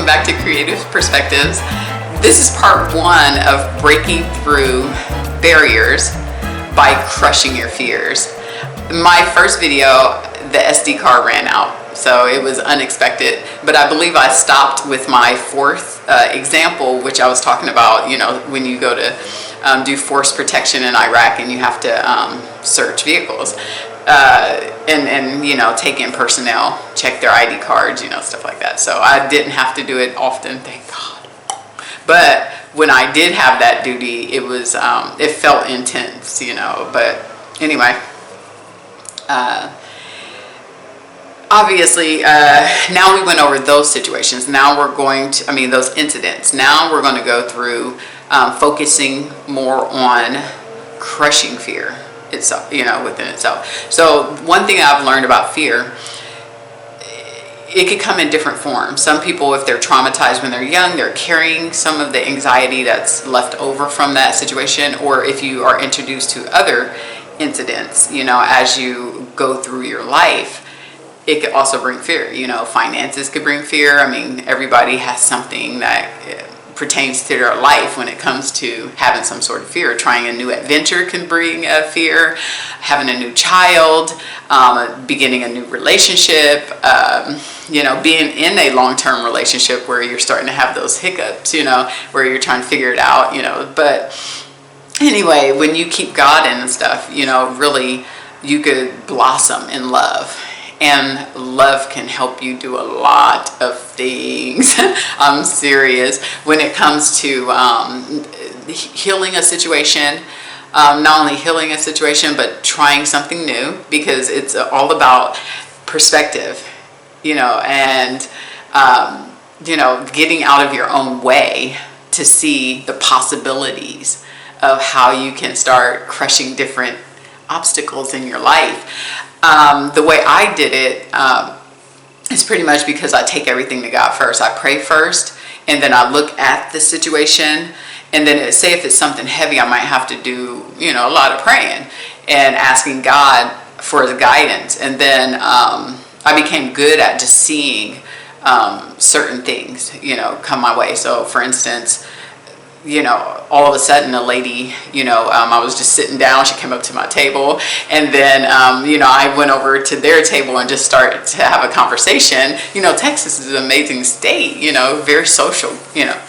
welcome back to Creative Perspectives. This is part one of breaking through barriers by crushing your fears. My first video, the SD card ran out, so it was unexpected, but I believe I stopped with my fourth example, which I was talking about, you know, when you go to do force protection in Iraq and you have to search vehicles. And you know, take in personnel, check their ID cards, you know, stuff like that. So I didn't have to do it often, thank God. But when I did have that duty, it was it felt intense, you know. But anyway, obviously, now we went over those situations. Now we're going to, those incidents. Now we're going to go through focusing more on crushing fear itself, you know, within itself. So one thing I've learned about fear, it could come in different forms. Some people, if they're traumatized when they're young, they're carrying some of the anxiety that's left over from that situation. Or if you are introduced to other incidents, you know, as you go through your life, it could also bring fear. You know, finances could bring fear. I mean, everybody has something that pertains to their life when it comes to having some sort of fear. Trying a new adventure can bring a fear. Having a new child, beginning a new relationship, you know, being in a long-term relationship where you're starting to have those hiccups, you know, where you're trying to figure it out, you know. But anyway, when you keep God in and stuff, you know, really you could blossom in love. And love can help you do a lot of things. I'm serious. When it comes to healing a situation, not only healing a situation, but trying something new, because it's all about perspective, you know, and, you know, getting out of your own way to see the possibilities of how you can start crushing different obstacles in your life. The way I did it is pretty much because I take everything to God first. I pray first, and then I look at the situation, and then say if it's something heavy, I might have to do, you know, a lot of praying and asking God for the guidance. And then I became good at just seeing certain things, you know, come my way. So for instance, you know, all of a sudden a lady, you know, I was just sitting down, she came up to my table, and then, you know, I went over to their table and just started to have a conversation. You know, Texas is an amazing state, you know, very social, you know.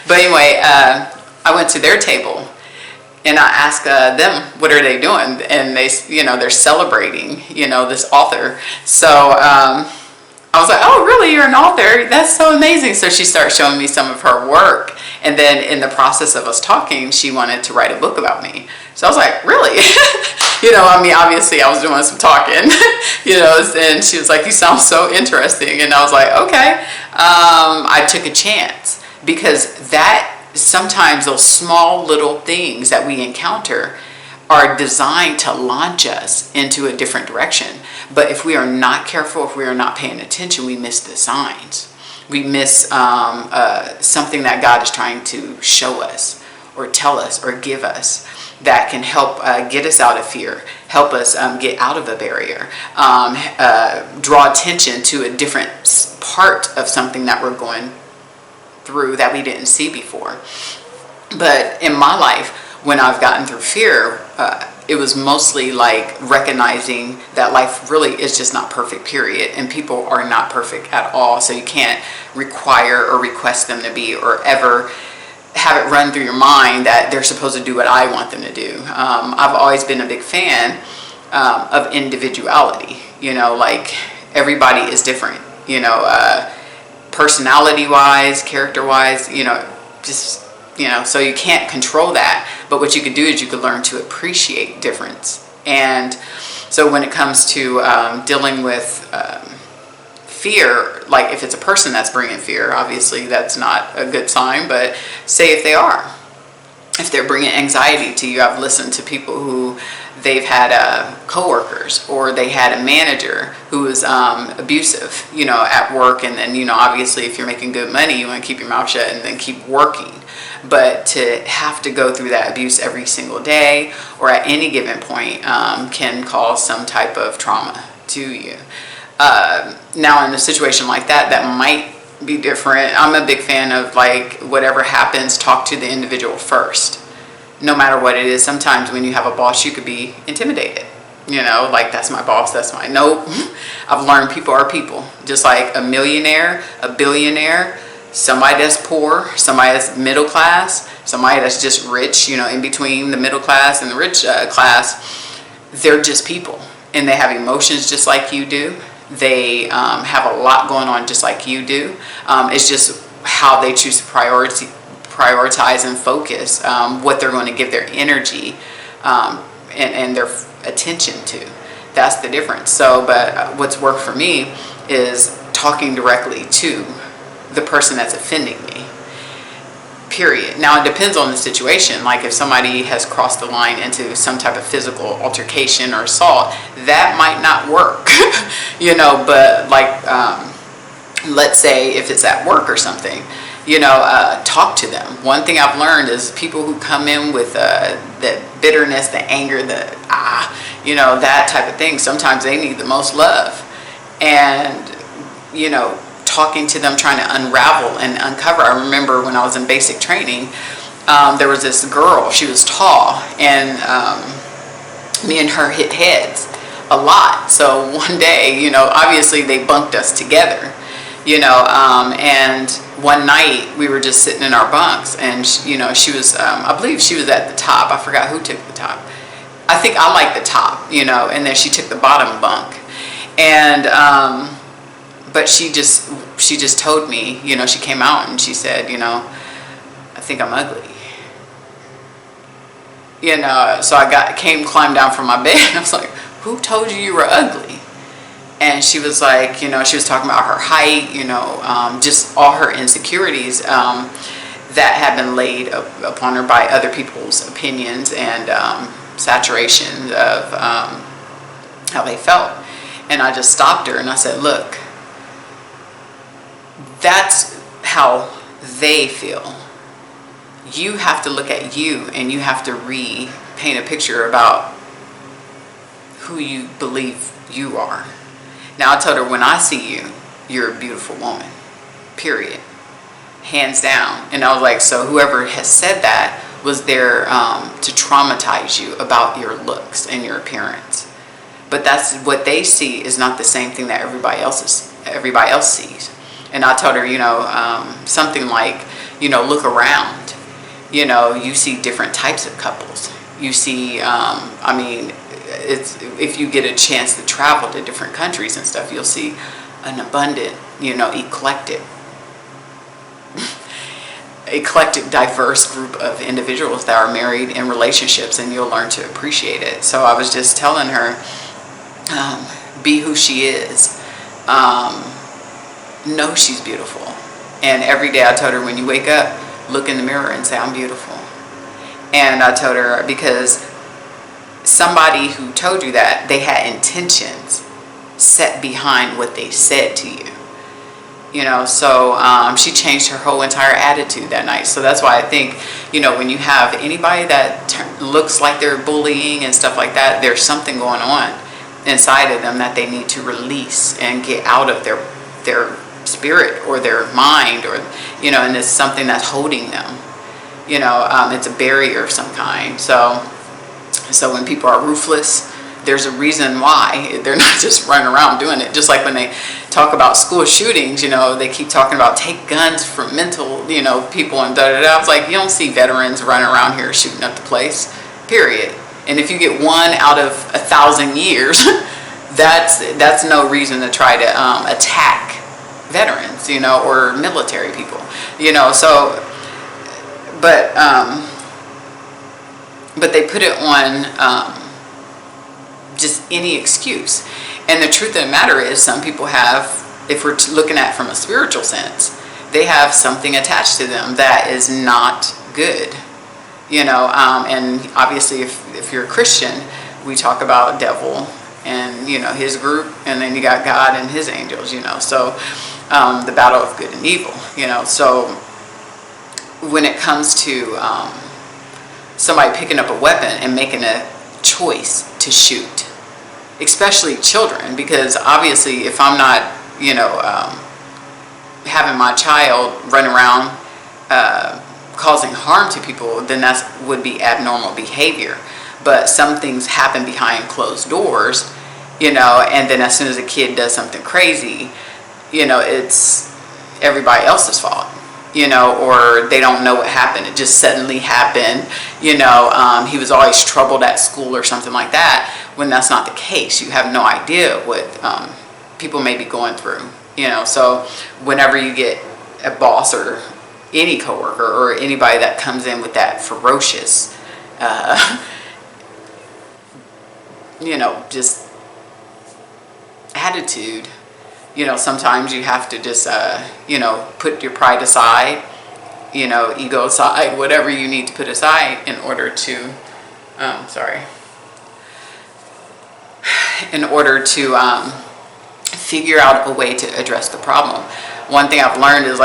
But anyway, I went to their table and I asked them, what are they doing? And they, you know, they're celebrating, you know, this author. So, I was like, oh, really? You're an author? That's so amazing. So she started showing me some of her work. And then in the process of us talking, she wanted to write a book about me. So I was like, really? You know, I mean, obviously I was doing some talking, you know, and she was like, you sound so interesting. And I was like, okay. I took a chance, because that sometimes those small little things that we encounter are designed to launch us into a different direction. But if we are not careful, if we are not paying attention, we miss the signs. We miss something that God is trying to show us or tell us or give us that can help get us out of fear, help us get out of a barrier, draw attention to a different part of something that we're going through that we didn't see before. But in my life, when I've gotten through fear, it was mostly like recognizing that life really is just not perfect, period. And people are not perfect at all. So you can't require or request them to be, or ever have it run through your mind that they're supposed to do what I want them to do. I've always been a big fan of individuality. You know, like everybody is different, you know, personality-wise, character-wise, you know, just... You know, so you can't control that, but what you could do is you could learn to appreciate difference. And so when it comes to dealing with fear, like if it's a person that's bringing fear, obviously that's not a good sign, but say if they are, if they're bringing anxiety to you. I've listened to people who they've had coworkers, or they had a manager who was abusive, you know, at work. And then, you know, obviously if you're making good money, you want to keep your mouth shut and then keep working. But to have to go through that abuse every single day or at any given point can cause some type of trauma to you. Now in a situation like that, that might be different. I'm a big fan of, like, whatever happens, talk to the individual first, no matter what it is. Sometimes when you have a boss, you could be intimidated, like, that's my boss, that's my, nope. I've learned people are people, just like a millionaire, a billionaire, somebody that's poor, somebody that's middle class, somebody that's just rich, in between the middle class and the rich class. They're just people, and they have emotions just like you do. They have a lot going on just like you do. It's just how they choose to prioritize and focus what they're going to give their energy and their attention to. That's the difference. So, but what's worked for me is talking directly to the person that's offending me, period. Now, it depends on the situation. Like, if somebody has crossed the line into some type of physical altercation or assault, that might not work, but like, let's say if it's at work or something, talk to them. One thing I've learned is people who come in with the bitterness, the anger, that type of thing, sometimes they need the most love. And, talking to them, trying to unravel and uncover. I remember when I was in basic training, there was this girl, she was tall, and me and her hit heads a lot. So one day, obviously they bunked us together, and one night we were just sitting in our bunks, and she was, I believe she was at the top. I forgot who took the top. I think I liked the top, and then she took the bottom bunk. And but she just told me, she came out and she said, I think I'm ugly. So I climbed down from my bed, and I was like, who told you were ugly? And she was like, she was talking about her height, just all her insecurities that had been laid upon her by other people's opinions and saturation of how they felt. And I just stopped her and I said, look, that's how they feel. You have to look at you, and you have to paint a picture about who you believe you are. Now, I told her, when I see you, you're a beautiful woman, period, hands down. And I was like, so whoever has said that was there to traumatize you about your looks and your appearance. But that's what they see is not the same thing that everybody else sees. And I told her, something like, look around. You see different types of couples. You see, if you get a chance to travel to different countries and stuff, you'll see an abundant, eclectic, diverse group of individuals that are married in relationships, and you'll learn to appreciate it. So I was just telling her, be who she is. Know she's beautiful. And every day I told her, when you wake up, look in the mirror and say, I'm beautiful. And I told her, because somebody who told you that, they had intentions set behind what they said to you. So she changed her whole entire attitude that night. So that's why I think, when you have anybody that looks like they're bullying and stuff like that, there's something going on inside of them that they need to release and get out of their spirit or their mind, or and it's something that's holding them. It's a barrier of some kind. So when people are ruthless, there's a reason why. They're not just running around doing it. Just like when they talk about school shootings, they keep talking about take guns from mental, people and da-da-da. I was like, you don't see veterans running around here shooting up the place, period. And if you get one out of 1,000 years, that's no reason to try to attack veterans, or military people, so, but they put it on just any excuse. And the truth of the matter is, some people have, if we're looking at it from a spiritual sense, they have something attached to them that is not good, and obviously if you're a Christian, we talk about devil and his group, and then you got God and his angels, so the battle of good and evil, so when it comes to somebody picking up a weapon and making a choice to shoot, especially children, because obviously if I'm not having my child run around causing harm to people, then that would be abnormal behavior. But some things happen behind closed doors, and then as soon as a kid does something crazy, it's everybody else's fault, or they don't know what happened. It just suddenly happened, he was always troubled at school or something like that, when that's not the case. You have no idea what people may be going through, so whenever you get a boss or any coworker or anybody that comes in with that ferocious, just attitude, sometimes you have to just, put your pride aside, ego aside, whatever you need to put aside in order to, figure out a way to address the problem. One thing I've learned is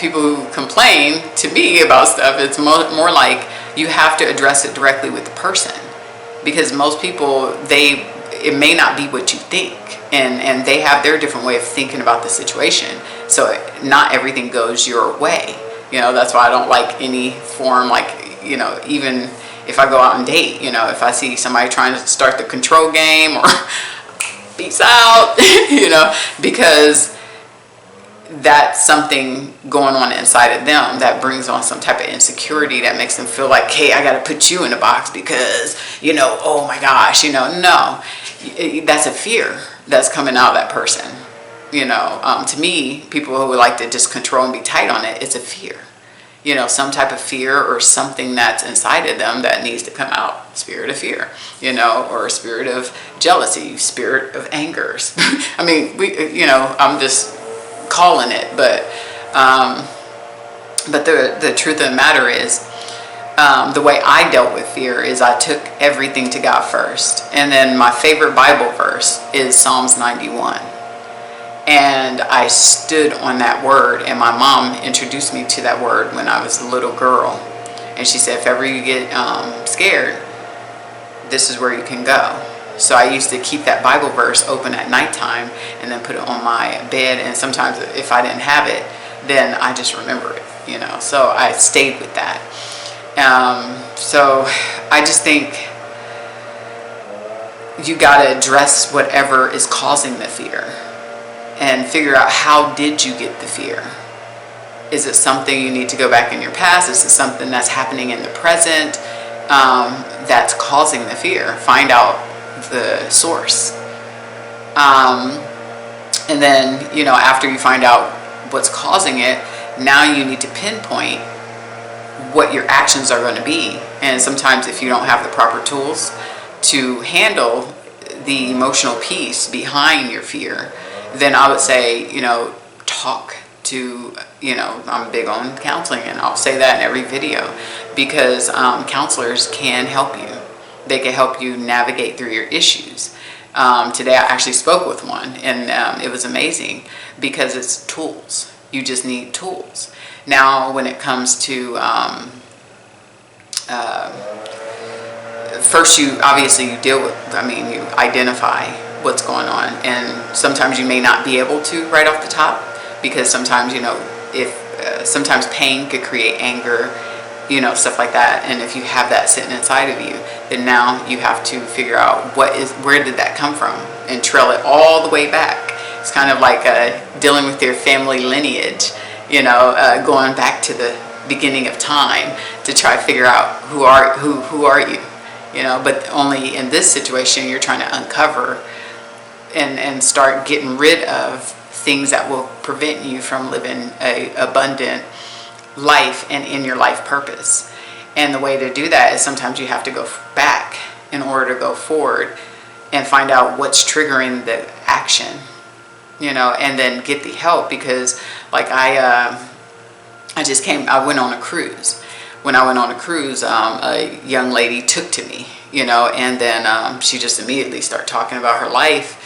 people who complain to me about stuff, it's more like you have to address it directly with the person, because most people, it may not be what you think, and they have their different way of thinking about the situation, so not everything goes your way. That's why I don't like any form, even if I go out and date, if I see somebody trying to start the control game or peace out, because that's something going on inside of them that brings on some type of insecurity that makes them feel like, hey, I got to put you in a box because, oh my gosh, no, that's a fear that's coming out of that person. To me, people who would like to just control and be tight on it, it's a fear. Some type of fear or something that's inside of them that needs to come out. Spirit of fear, or a spirit of jealousy, spirit of anger. I mean, I'm just calling it, but the truth of the matter is, the way I dealt with fear is I took everything to God first. And then my favorite Bible verse is Psalms 91. And I stood on that word, and my mom introduced me to that word when I was a little girl. And she said, if ever you get scared, this is where you can go. So I used to keep that Bible verse open at nighttime and then put it on my bed. And sometimes if I didn't have it, then I just remember it, So I stayed with that. So I just think you got to address whatever is causing the fear and figure out, how did you get the fear? Is it something you need to go back in your past? Is it something that's happening in the present that's causing the fear? Find out the source. And then, after you find out what's causing it, now you need to pinpoint what your actions are going to be. And sometimes if you don't have the proper tools to handle the emotional piece behind your fear, then I would say, talk to, I'm big on counseling, and I'll say that in every video, because counselors can help you. They can help you navigate through your issues. Today I actually spoke with one, and it was amazing, because it's tools. You just need tools. Now, when it comes to, first you deal with, you identify what's going on, and sometimes you may not be able to right off the top, because sometimes, sometimes pain could create anger, stuff like that. And if you have that sitting inside of you, then now you have to figure out where did that come from, and trail it all the way back. It's kind of like dealing with your family lineage, going back to the beginning of time to try to figure out who are you, but only in this situation you're trying to uncover and start getting rid of things that will prevent you from living a abundant life and in your life purpose. And the way to do that is sometimes you have to go back in order to go forward and find out what's triggering the action, and then get the help. Because I went on a cruise. When I went on a cruise, a young lady took to me, and then she just immediately started talking about her life.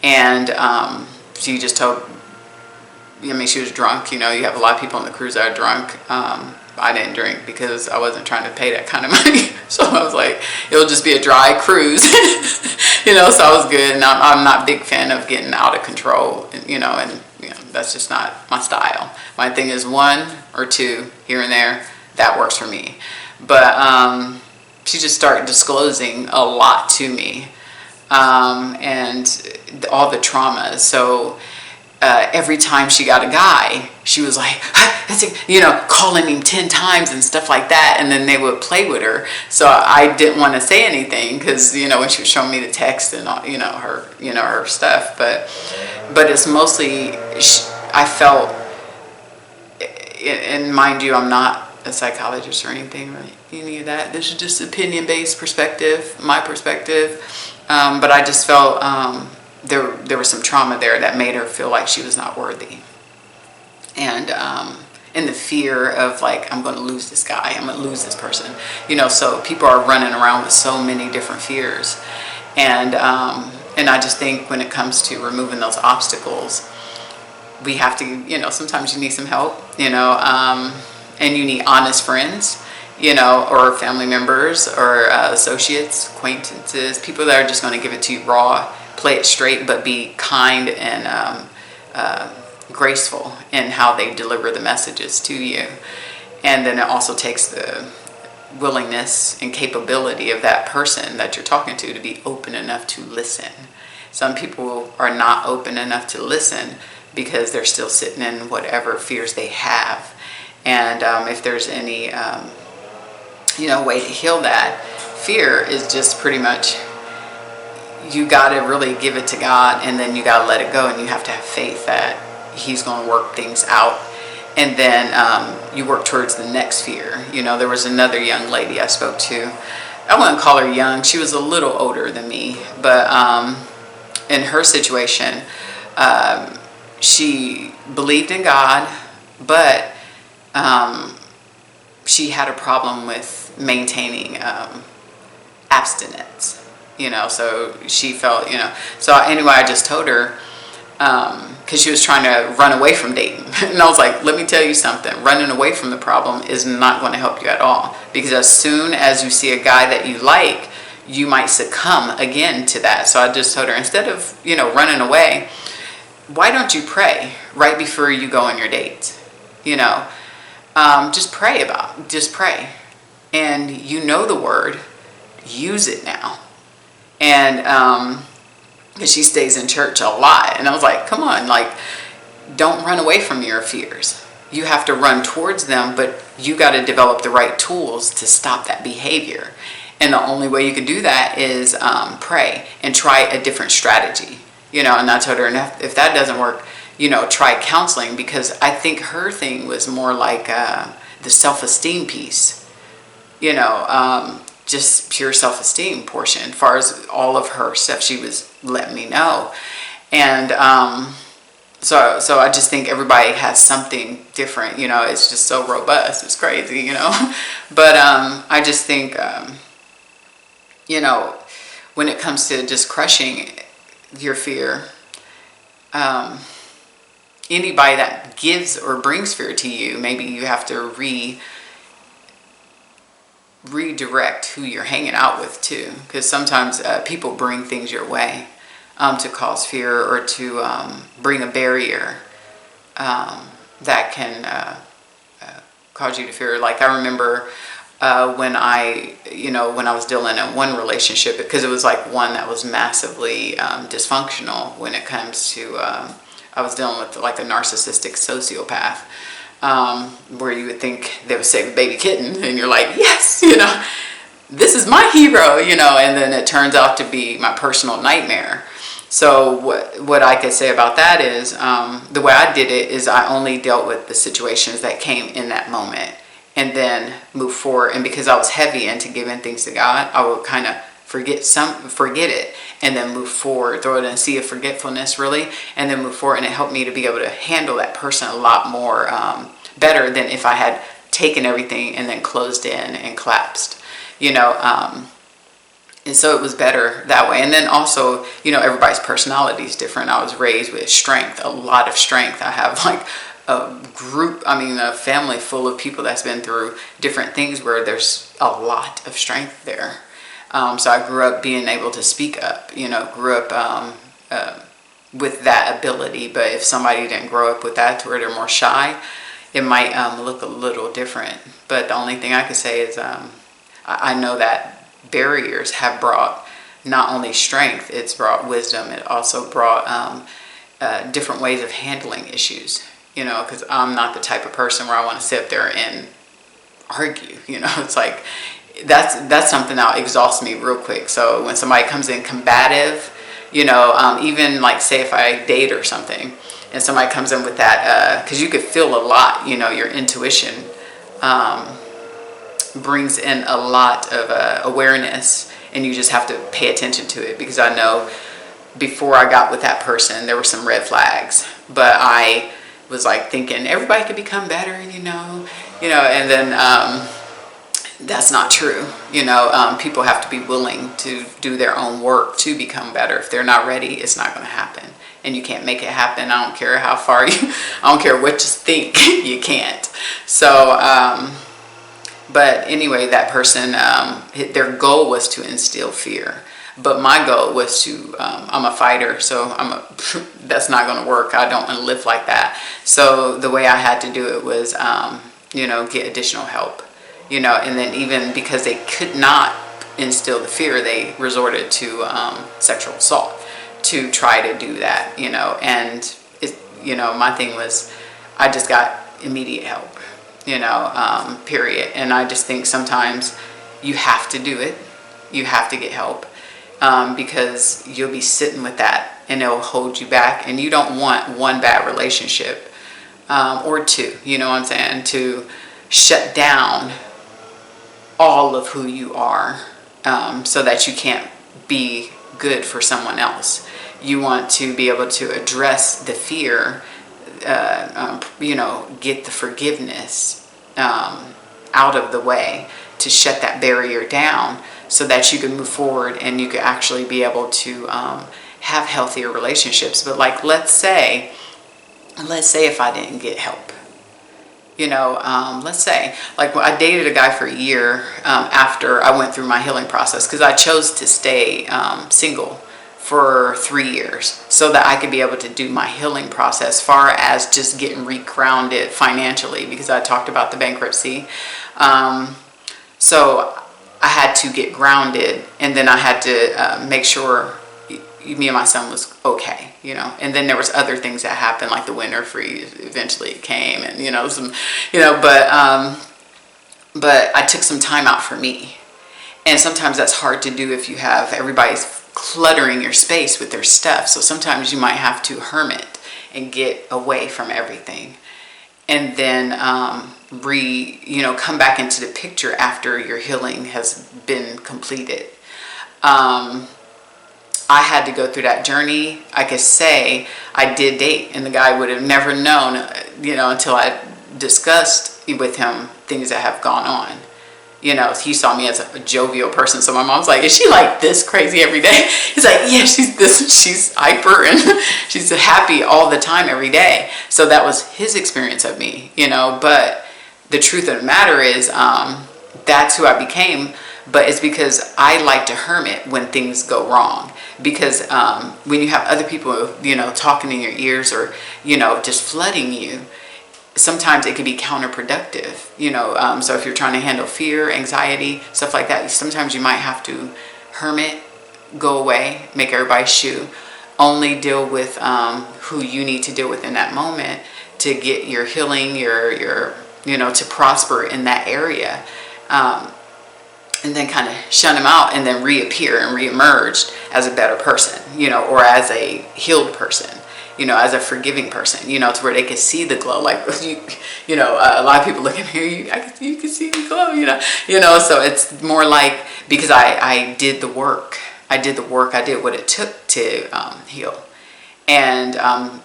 And she just told, she was drunk. You have a lot of people on the cruise that are drunk. I didn't drink because I wasn't trying to pay that kind of money. So I was like, it'll just be a dry cruise, so I was good. And I'm not a big fan of getting out of control, and That's just not my style. My thing is 1 or 2 here and there. That works for me. But she just started disclosing a lot to me, and all the trauma. So every time she got a guy, she was like, calling him 10 times and stuff like that. And then they would play with her. So I didn't want to say anything because, when she was showing me the text and all, her stuff. But it's mostly, I felt, and mind you, I'm not a psychologist or anything, or any of that. This is just opinion-based perspective, my perspective. But I just felt there was some trauma there that made her feel like she was not worthy. And the fear of like, I'm going to lose this guy, I'm going to lose this person. So people are running around with so many different fears. And I just think when it comes to removing those obstacles, we have to, sometimes you need some help, and you need honest friends, or family members, or associates, acquaintances, people that are just going to give it to you raw, play it straight, but be kind and graceful in how they deliver the messages to you. And then it also takes the willingness and capability of that person that you're talking to be open enough to listen. Some people are not open enough to listen because they're still sitting in whatever fears they have. And if there's any way to heal that, fear is just pretty much, you got to really give it to God, and then you got to let it go, and you have to have faith that He's going to work things out. And then you work towards the next fear. There was another young lady I spoke to. I wouldn't call her young. She was a little older than me. But in her situation, she believed in God, but she had a problem with maintaining abstinence. So she felt, so anyway, I just told her, because she was trying to run away from dating. And I was like, let me tell you something. Running away from the problem is not going to help you at all. Because as soon as you see a guy that you like, you might succumb again to that. So I just told her, instead of, running away, why don't you pray right before you go on your date? Just pray. And the word, use it now. And because she stays in church a lot. And I was like, come on, don't run away from your fears. You have to run towards them, but you got to develop the right tools to stop that behavior. And the only way you can do that is pray and try a different strategy. And I told her, and if that doesn't work, try counseling, because I think her thing was more like the self-esteem piece. Just pure self-esteem portion, as far as all of her stuff she was letting me know. And so I just think everybody has something different. It's just so robust, it's crazy. But I just think when it comes to just crushing your fear, anybody that gives or brings fear to you, maybe you have to redirect who you're hanging out with too, because sometimes people bring things your way to cause fear, or to bring a barrier that can cause you to fear. Like I remember when I was dealing in one relationship, because it was like one that was massively dysfunctional when it comes to I was dealing with like a narcissistic sociopath. Where you would think they would save a baby kitten, and you're like, yes, this is my hero, and then it turns out to be my personal nightmare. So what I could say about that is, the way I did it is I only dealt with the situations that came in that moment, and then move forward. And because I was heavy into giving things to God, I would kind of forget it, and then move forward, throw it in a sea of forgetfulness, really, and then move forward. And it helped me to be able to handle that person a lot more better than if I had taken everything and then closed in and collapsed, and so it was better that way. And then also, everybody's personality is different. I was raised with strength, a lot of strength. I have like a family full of people that's been through different things where there's a lot of strength there. So I grew up being able to speak up, grew up with that ability. But if somebody didn't grow up with that, to where they're more shy, it might look a little different. But the only thing I could say is I know that barriers have brought not only strength, it's brought wisdom. It also brought different ways of handling issues, you know, because I'm not the type of person where I want to sit there and argue, you know. It's like that's something that exhausts me real quick. So when somebody comes in combative, you know, even like say if I date or something and somebody comes in with that, because you could feel a lot, you know, your intuition brings in a lot of awareness, and you just have to pay attention to it. Because I know before I got with that person, there were some red flags, but I was like thinking everybody could become better, you know, and then that's not true. You know, people have to be willing to do their own work to become better. If they're not ready, it's not going to happen, and you can't make it happen. I don't care how far I don't care what you think, you can't. So but anyway, that person, their goal was to instill fear. But my goal was to, I'm a fighter, so that's not going to work. I don't want to live like that. So the way I had to do it was, you know, get additional help, you know, and then even because they could not instill the fear, they resorted to sexual assault to try to do that, you know. And, you know, my thing was I just got immediate help, you know, period. And I just think sometimes you have to do it. You have to get help. Because you'll be sitting with that and it'll hold you back, and you don't want one bad relationship or two, you know what I'm saying, to shut down all of who you are, so that you can't be good for someone else. You want to be able to address the fear, you know, get the forgiveness out of the way to shut that barrier down, so that you can move forward and you could actually be able to have healthier relationships. But like, let's say if I didn't get help, you know, let's say like I dated a guy for a year after I went through my healing process, because I chose to stay single for 3 years so that I could be able to do my healing process, far as just getting regrounded financially, because I talked about the bankruptcy. So I had to get grounded, and then I had to make sure me and my son was okay, you know. And then there was other things that happened, like the winter freeze eventually came, and you know, some, you know, but I took some time out for me. And sometimes that's hard to do if you have everybody's cluttering your space with their stuff. So sometimes you might have to hermit and get away from everything, and then you know, come back into the picture after your healing has been completed. I had to go through that journey. I could say I did date, and the guy would have never known, you know, until I discussed with him things that have gone on. You know, he saw me as a jovial person. So my mom's like, is she like this crazy every day? He's like, yeah, she's hyper and she's happy all the time, every day. So that was his experience of me, you know. But the truth of the matter is, that's who I became. But it's because I like to hermit when things go wrong. Because when you have other people, you know, talking in your ears, or, you know, just flooding you, sometimes it can be counterproductive, you know. So if you're trying to handle fear, anxiety, stuff like that, sometimes you might have to hermit, go away, make everybody shoo, only deal with who you need to deal with in that moment to get your healing, your you know, to prosper in that area, and then kind of shun them out, and then reappear and reemerge as a better person, you know, or as a healed person, you know, as a forgiving person, you know, to where they can see the glow. Like, you know, a lot of people look at me, you can see the glow, you know, so it's more like, because I did the work. I did what it took to heal. And,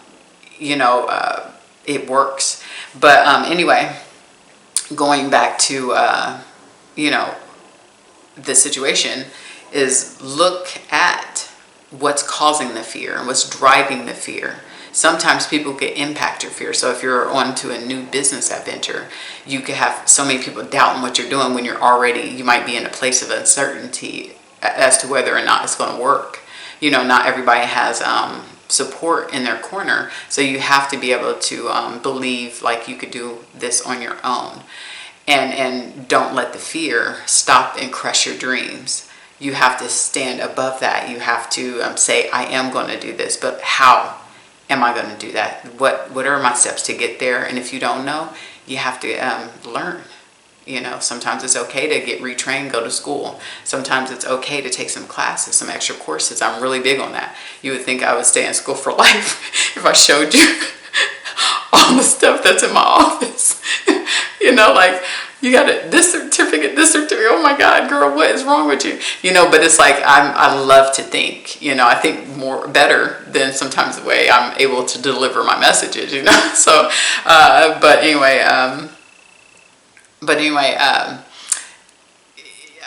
you know, it works. But anyway, going back to, you know, the situation is, look at what's causing the fear and what's driving the fear. Sometimes people can impact your fear. So if you're on to a new business adventure, you could have so many people doubting what you're doing when you might be in a place of uncertainty as to whether or not it's going to work. You know, not everybody has support in their corner. So you have to be able to believe like you could do this on your own, and don't let the fear stop and crush your dreams. You have to stand above that. You have to say, I am going to do this, but how am I going to do that? What are my steps to get there? And if you don't know, you have to learn. Sometimes it's okay to get retrained, go to school. Sometimes it's okay to take some classes, some extra courses. I'm really big on that. You would think I would stay in school for life if I showed you all the stuff that's in my office. Like, you got this certificate, oh my God, girl, what is wrong with you? But it's like, I love to think, I think better than sometimes the way I'm able to deliver my messages, So, but anyway, I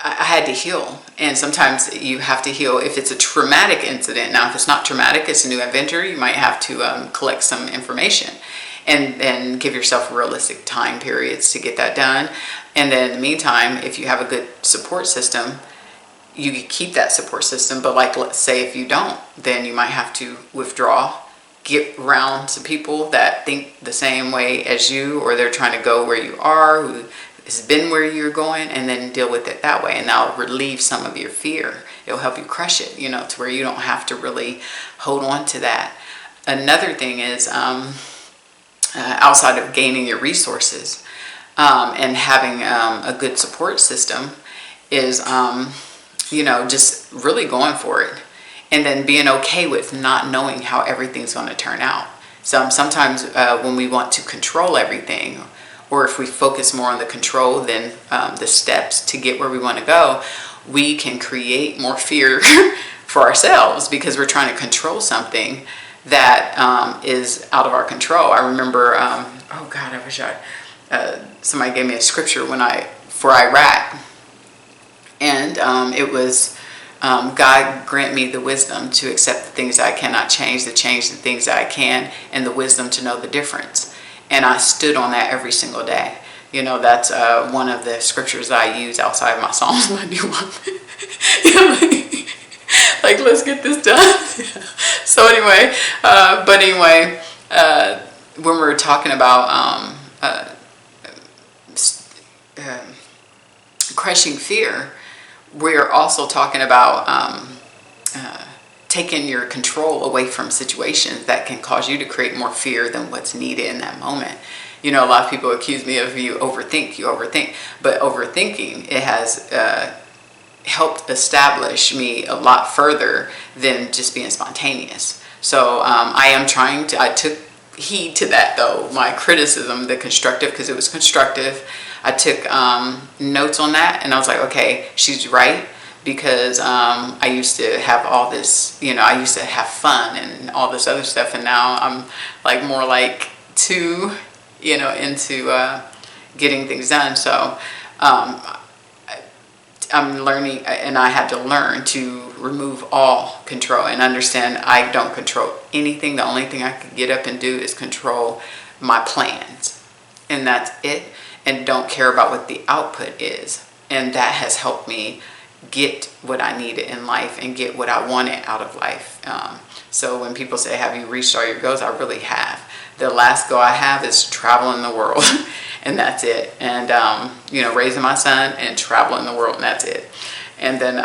had to heal. And sometimes you have to heal if it's a traumatic incident. Now, if it's not traumatic, it's a new adventure, you might have to collect some information. And then give yourself realistic time periods to get that done. And then in the meantime, if you have a good support system, you can keep that support system. But like, let's say if you don't, then you might have to withdraw, get around some people that think the same way as you, or they're trying to go where you are, who has been where you're going, and then deal with it that way. And that'll relieve some of your fear. It'll help you crush it, to where you don't have to really hold on to that. Another thing is, outside of gaining your resources and having a good support system, is just really going for it, and then being okay with not knowing how everything's going to turn out. So sometimes when we want to control everything, or if we focus more on the control than the steps to get where we want to go, we can create more fear for ourselves, because we're trying to control something that is out of our control. I remember, oh God, I wish somebody gave me a scripture for Iraq, and it was, God grant me the wisdom to accept the things that I cannot change, to change the things that I can, and the wisdom to know the difference. And I stood on that every single day. That's one of the scriptures that I use outside of my Psalms 91. Like, let's get this done. So anyway, when we're talking about crushing fear, we're also talking about taking your control away from situations that can cause you to create more fear than what's needed in that moment. A lot of people accuse me of you overthink, but overthinking, it has helped establish me a lot further than just being spontaneous. So I took heed to that, though, my criticism, the constructive, because it was constructive. I took notes on that, and I was like, okay, she's right, because I used to have all this, I used to have fun and all this other stuff, and now I'm like more like into getting things done. So I'm learning, and I had to learn to remove all control and understand I don't control anything. The only thing I can get up and do is control my plans, and that's it, and don't care about what the output is. And that has helped me get what I needed in life and get what I wanted out of life. So when people say, have you reached all your goals? I really have. The last goal I have is traveling the world. And that's it. And, raising my son and traveling the world, and that's it. And then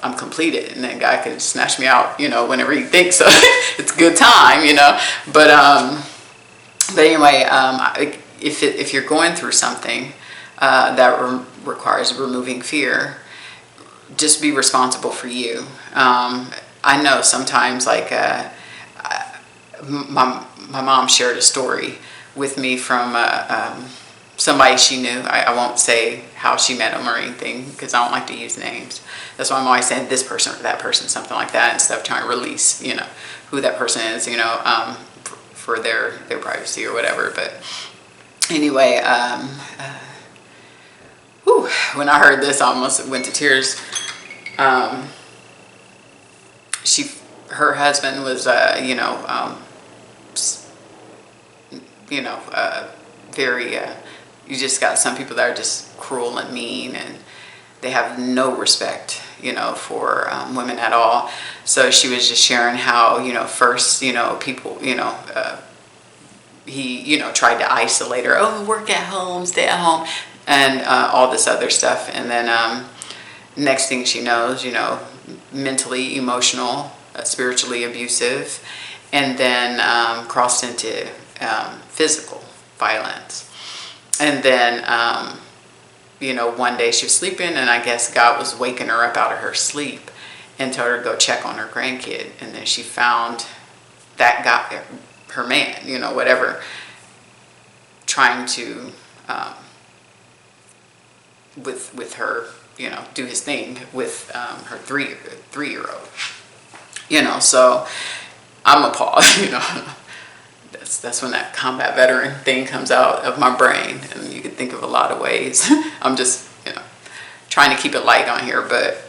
I'm completed, and then God can snatch me out, whenever he thinks so. It's a good time, But anyway, if you're going through something that requires removing fear, just be responsible for you. I know sometimes, like, my mom shared a story with me from somebody she knew. I won't say how she met him or anything, because I don't like to use names. That's why I'm always saying this person or that person, something like that, instead of trying to release, who that person is, for their privacy or whatever. But anyway, when I heard this, I almost went to tears. Her husband was, very, you just got some people that are just cruel and mean, and they have no respect, for women at all. So she was just sharing how, first, people, he, tried to isolate her. Oh, work at home, stay at home, and all this other stuff. And then next thing she knows, mentally, emotional, spiritually abusive, and then crossed into physical violence. And then, one day she was sleeping, and I guess God was waking her up out of her sleep and told her to go check on her grandkid. And then she found that guy, her man, whatever, trying to, with her, do his thing with her three-year-old. So I'm appalled, That's when that combat veteran thing comes out of my brain, and you can think of a lot of ways. I'm just, trying to keep it light on here, but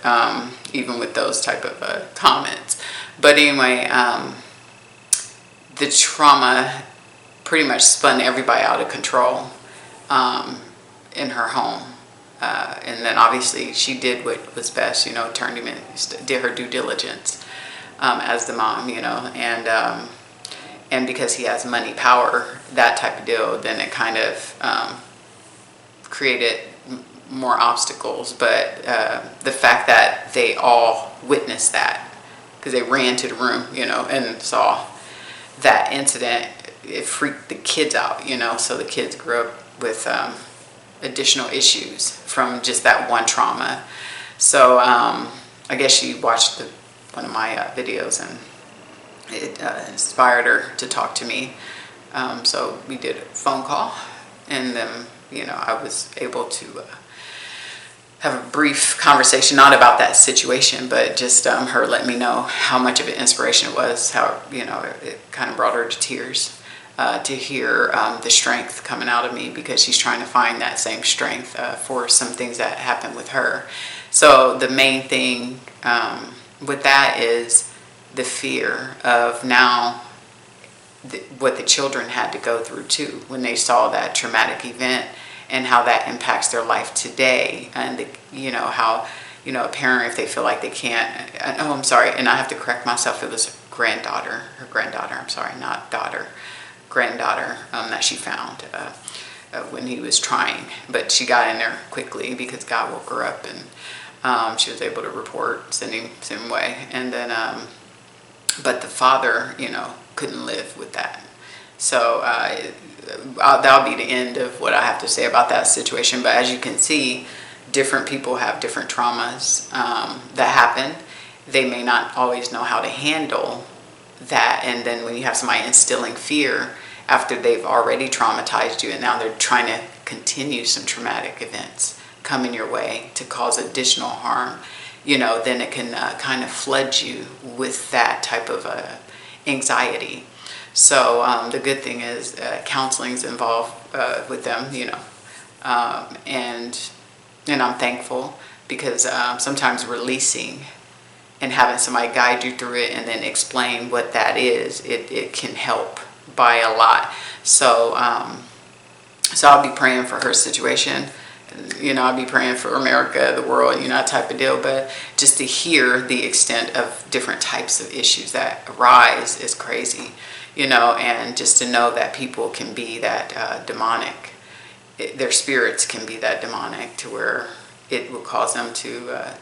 even with those type of comments. But anyway, the trauma pretty much spun everybody out of control in her home. And then obviously she did what was best, turned him in, did her due diligence as the mom, and because he has money, power, that type of deal, then it kind of created more obstacles. But the fact that they all witnessed that, because they ran to the room, and saw that incident, it freaked the kids out, so the kids grew up with additional issues from just that one trauma. So I guess she watched one of my videos, and it inspired her to talk to me. So we did a phone call, and then, I was able to have a brief conversation, not about that situation, but just her letting me know how much of an inspiration it was, how, it kind of brought her to tears to hear the strength coming out of me, because she's trying to find that same strength for some things that happened with her. So the main thing with that is the fear of now what the children had to go through too when they saw that traumatic event, and how that impacts their life today. And how a parent, if they feel like they can't, I'm sorry, and I have to correct myself, it was her granddaughter, I'm sorry, not daughter, granddaughter, that she found when he was trying. But she got in there quickly because God woke her up, and she was able to report, send him away. And then but the father, couldn't live with that. So that'll be the end of what I have to say about that situation. But as you can see, different people have different traumas that happen. They may not always know how to handle that. And then when you have somebody instilling fear after they've already traumatized you, and now they're trying to continue some traumatic events coming your way to cause additional harm, then it can kind of flood you with that type of anxiety. So the good thing is counseling's involved with them, and I'm thankful, because sometimes releasing and having somebody guide you through it and then explain what that is, it can help by a lot. So so I'll be praying for her situation. I'll be praying for America, the world, that type of deal. But just to hear the extent of different types of issues that arise is crazy, and just to know that people can be that demonic. Their spirits can be that demonic to where it will cause them to,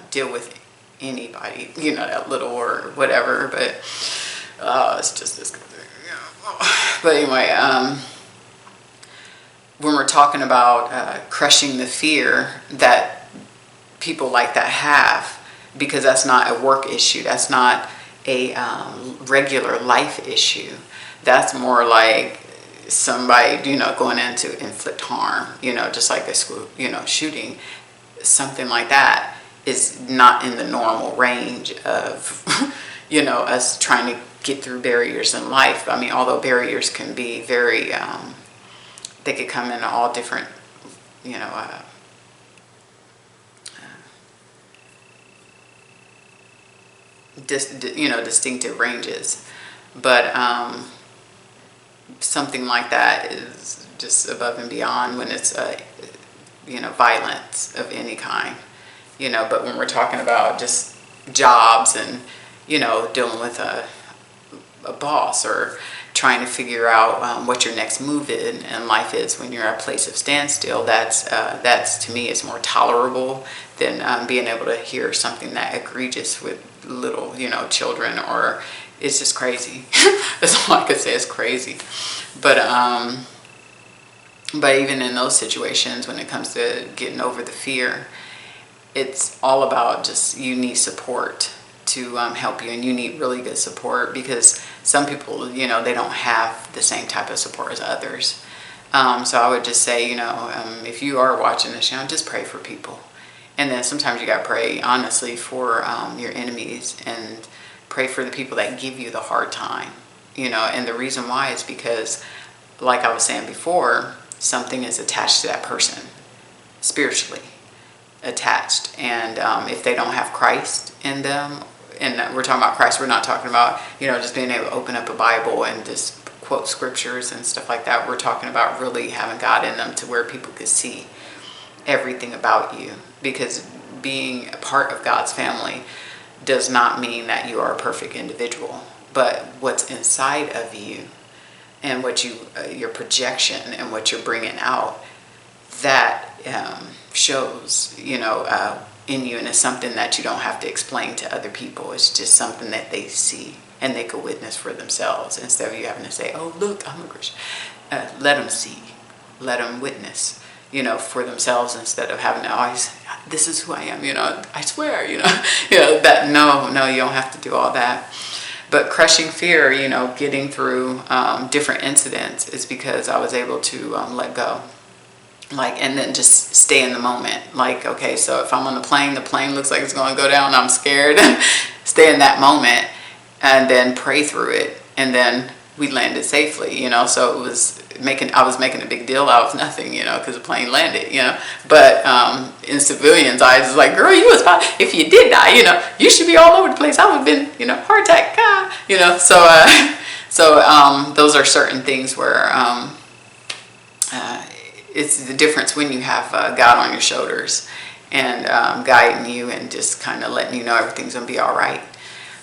deal with anybody, that little or whatever. But it's just this. But anyway, when we're talking about crushing the fear that people like that have, because that's not a work issue, that's not a regular life issue, that's more like somebody, going in to inflict harm, just like a school, shooting, something like that is not in the normal range of, us trying to get through barriers in life. I mean, although barriers can be very, they could come in all different, distinctive ranges. But something like that is just above and beyond when it's, violence of any kind, but when we're talking about just jobs and, dealing with a boss or trying to figure out what your next move in life is when you're at a place of standstill, that's to me is more tolerable than being able to hear something that egregious with little, children, or it's just crazy. That's all I could say is crazy. But even in those situations, when it comes to getting over the fear, it's all about just you need support to help you, and you need really good support because some people, they don't have the same type of support as others. So I would just say, if you are watching this, just pray for people. And then sometimes you got to pray honestly for your enemies and pray for the people that give you the hard time, and the reason why is because, like I was saying before, something is attached to that person, spiritually attached. And if they don't have Christ in them, and we're talking about Christ, we're not talking about, just being able to open up a Bible and just quote scriptures and stuff like that. We're talking about really having God in them to where people could see everything about you, because being a part of God's family does not mean that you are a perfect individual, but what's inside of you and what your projection and what you're bringing out, that shows, in you, and it's something that you don't have to explain to other people. It's just something that they see and they could witness for themselves instead of you having to say, "Oh, look, I'm a Christian." Let them see, let them witness, for themselves, instead of having to always, "This is who I am," I swear, that no, you don't have to do all that. But crushing fear, getting through different incidents is because I was able to let go. And then just stay in the moment. Okay, so if I'm on the plane looks like it's going to go down, I'm scared. Stay in that moment and then pray through it. And then we landed safely, so I was making a big deal out of nothing, because the plane landed, but in civilians' eyes, it's like, girl, you was fine. If you did die, you should be all over the place. I would have been, heart attack, so those are certain things where, it's the difference when you have God on your shoulders and guiding you and just kind of letting you know everything's going to be all right.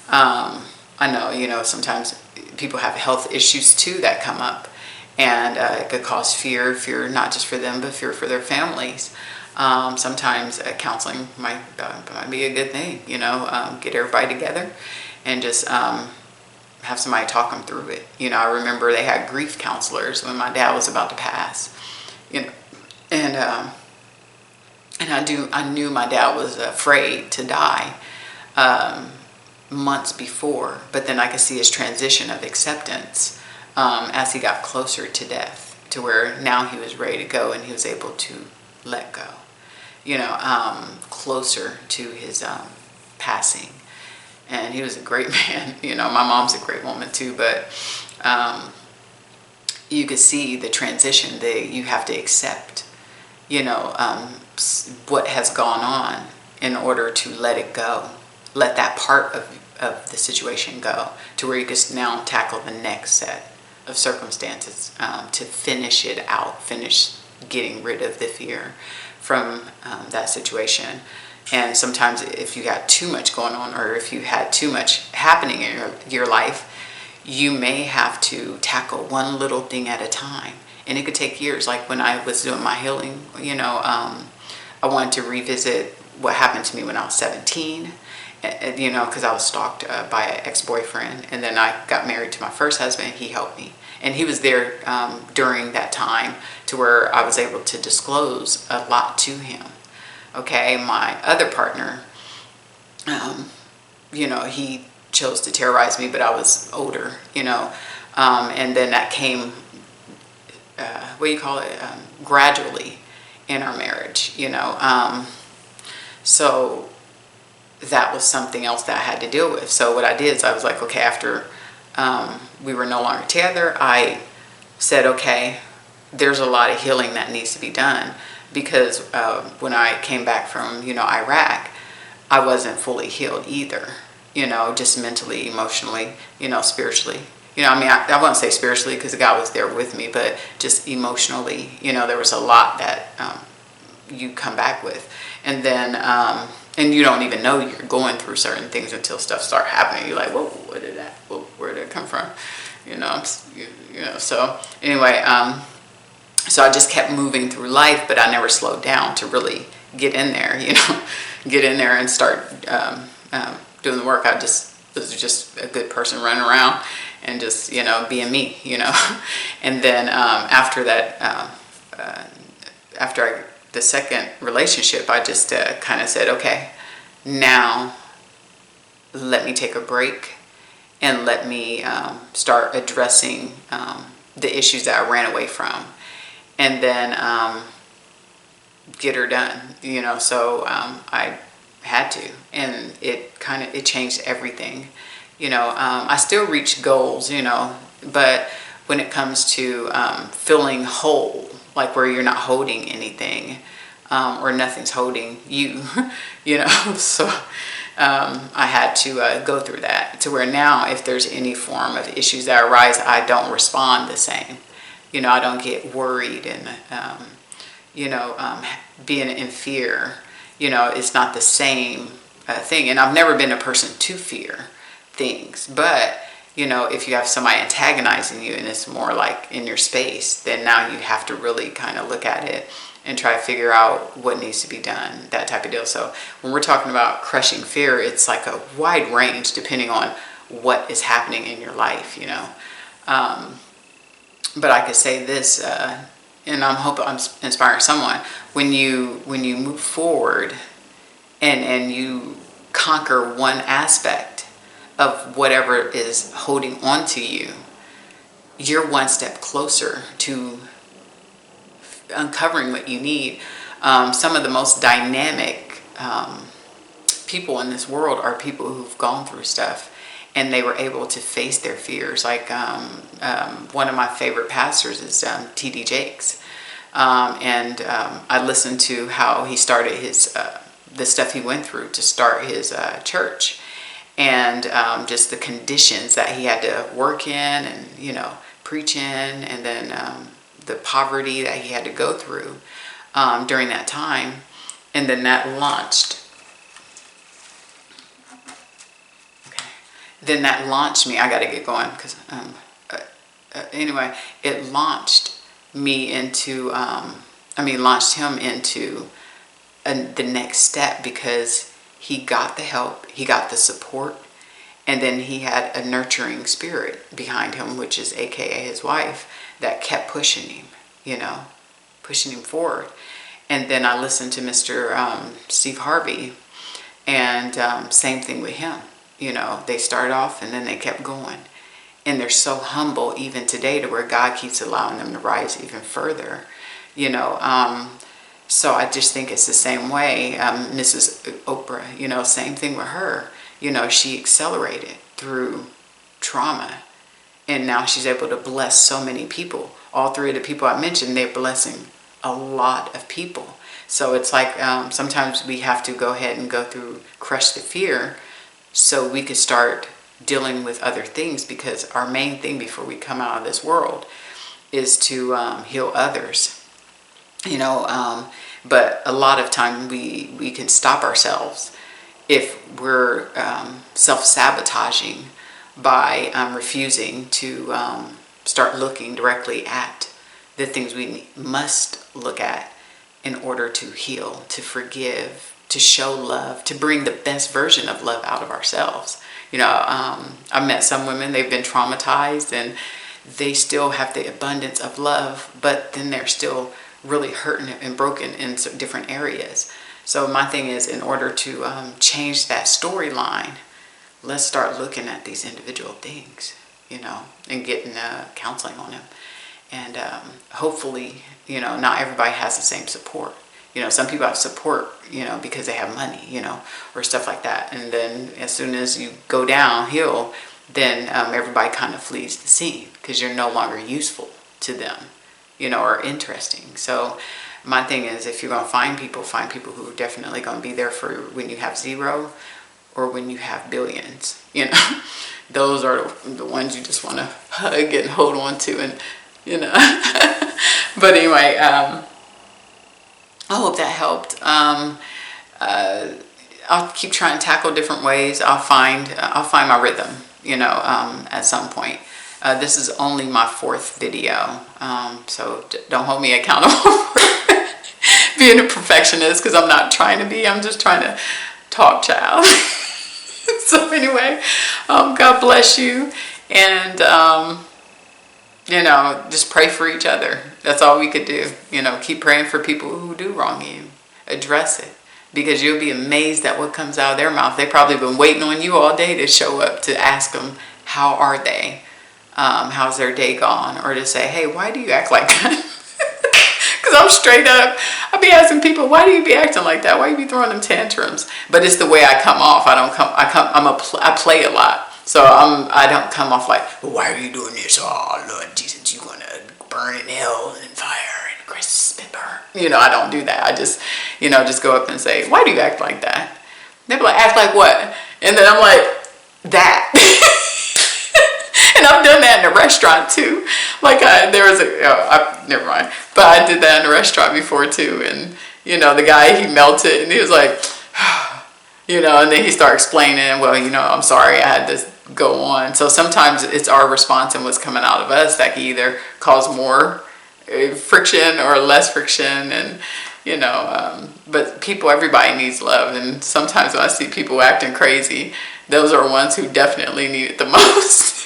I know, sometimes people have health issues too that come up, and it could cause fear not just for them, but fear for their families. Sometimes counseling might be a good thing, get everybody together and just have somebody talk them through it. I remember they had grief counselors when my dad was about to pass. And I knew my dad was afraid to die months before, but then I could see his transition of acceptance as he got closer to death, to where now he was ready to go and he was able to let go, closer to his passing. And he was a great man. My mom's a great woman too, but you could see the transition that you have to accept, what has gone on in order to let it go, let that part of the situation go, to where you can now tackle the next set of circumstances to finish it out, finish getting rid of the fear from that situation. And sometimes if you got too much going on, or if you had too much happening in your life, you may have to tackle one little thing at a time. And it could take years. Like when I was doing my healing, I wanted to revisit what happened to me when I was 17, because I was stalked by an ex-boyfriend. And then I got married to my first husband. He helped me. And he was there during that time to where I was able to disclose a lot to him. Okay, my other partner, he chose to terrorize me, but I was older, and then that came, gradually in our marriage, so that was something else that I had to deal with. So what I did is I was like, okay, after we were no longer together, I said, okay, there's a lot of healing that needs to be done, because when I came back from, Iraq, I wasn't fully healed either. Just mentally, emotionally, spiritually. I wouldn't say spiritually because God was there with me, but just emotionally, there was a lot that, you come back with. And then, and you don't even know you're going through certain things until stuff start happening. You're like, whoa, where did it come from? You know, so anyway, so I just kept moving through life, but I never slowed down to really get in there, get in there and start doing the work. I just was just a good person running around and just, being me, And then after that, the second relationship, I just kind of said, okay, now let me take a break and let me start addressing the issues that I ran away from, and then get her done, so I had to, and it changed everything. I still reach goals, but when it comes to feeling whole, like where you're not holding anything, or nothing's holding you, so I had to go through that, to where now if there's any form of issues that arise, I don't respond the same. I don't get worried and, being in fear, it's not the same thing. And I've never been a person to fear things, but if you have somebody antagonizing you and it's more like in your space, then now you have to really kind of look at it and try to figure out what needs to be done, that type of deal. So when we're talking about crushing fear, it's like a wide range depending on what is happening in your life, but I could say this, and I hope I'm inspiring someone. When you move forward and you conquer one aspect of whatever is holding on to you, you're one step closer to uncovering what you need. Some of the most dynamic people in this world are people who've gone through stuff and they were able to face their fears. Like one of my favorite pastors is T.D. Jakes. And I listened to how he started the stuff he went through to start his church, and just the conditions that he had to work in and, preach in, and then the poverty that he had to go through during that time. And then that launched. Okay. Then that launched me. I got to get going because anyway, it launched me into, launched him into the next step, because he got the help, he got the support, and then he had a nurturing spirit behind him, which is AKA his wife, that kept pushing him, pushing him forward. And then I listened to Mr. Steve Harvey, and same thing with him. They started off and then they kept going. And they're so humble even today, to where God keeps allowing them to rise even further, So I just think it's the same way. Mrs. Oprah, same thing with her. She accelerated through trauma, and now she's able to bless so many people. All three of the people I mentioned, they're blessing a lot of people. So it's like sometimes we have to go ahead and go through, crush the fear, so we could start dealing with other things, because our main thing before we come out of this world is to heal others. But a lot of time we can stop ourselves if we're self-sabotaging by refusing to start looking directly at the things we must look at in order to heal, to forgive, to show love, to bring the best version of love out of ourselves. I've met some women, they've been traumatized and they still have the abundance of love, but then they're still really hurting and broken in some different areas. So my thing is, in order to change that storyline, let's start looking at these individual things, and getting counseling on them. And hopefully, not everybody has the same support. Some people have support, because they have money, or stuff like that. And then as soon as you go downhill, then everybody kind of flees the scene, because you're no longer useful to them, or interesting. So my thing is, if you're going to find people who are definitely going to be there for when you have zero or when you have billions. Those are the ones you just want to hug and hold on to, and But anyway, I hope that helped. I'll keep trying to tackle different ways. I'll find my rhythm, at some point. This is only my 4th video, so don't hold me accountable for being a perfectionist, because I'm not trying to be. I'm just trying to talk, child. So anyway, God bless you, and just pray for each other. That's all we could do. Keep praying for people who do wrong you. Address it, because you'll be amazed at what comes out of their mouth. They've probably been waiting on you all day to show up to ask them, how are they? How's their day gone? Or to say, hey, why do you act like that? Because I'm straight up, I'll be asking people, why do you be acting like that? Why you be throwing them tantrums? But it's the way I come off. I play a lot. So I don't come off like, well, why are you doing this? Oh, Lord Jesus, you're going to burn in hell and in fire and crisp and burn. I don't do that. I just, just go up and say, why do you act like that? They'll be like, act like what? And then I'm like, that. And I've done that in a restaurant too. Like never mind. But I did that in a restaurant before too. And, the guy, he melted and he was like, and then he started explaining, well, I'm sorry, I had to go on. So sometimes it's our response and what's coming out of us that can either cause more friction or less friction. And, but everybody needs love. And sometimes when I see people acting crazy, those are ones who definitely need it the most.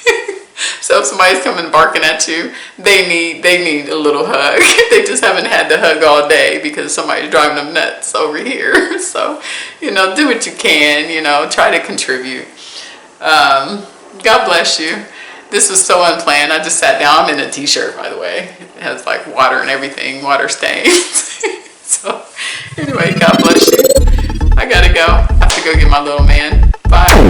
So if somebody's coming barking at you, they need a little hug. They just haven't had the hug all day because somebody's driving them nuts over here. So, do what you can, try to contribute. God bless you. This was so unplanned. I just sat down. I'm in a t-shirt, by the way. It has like water and everything, water stains. So anyway, God bless you. I gotta go. I have to go get my little man. Bye.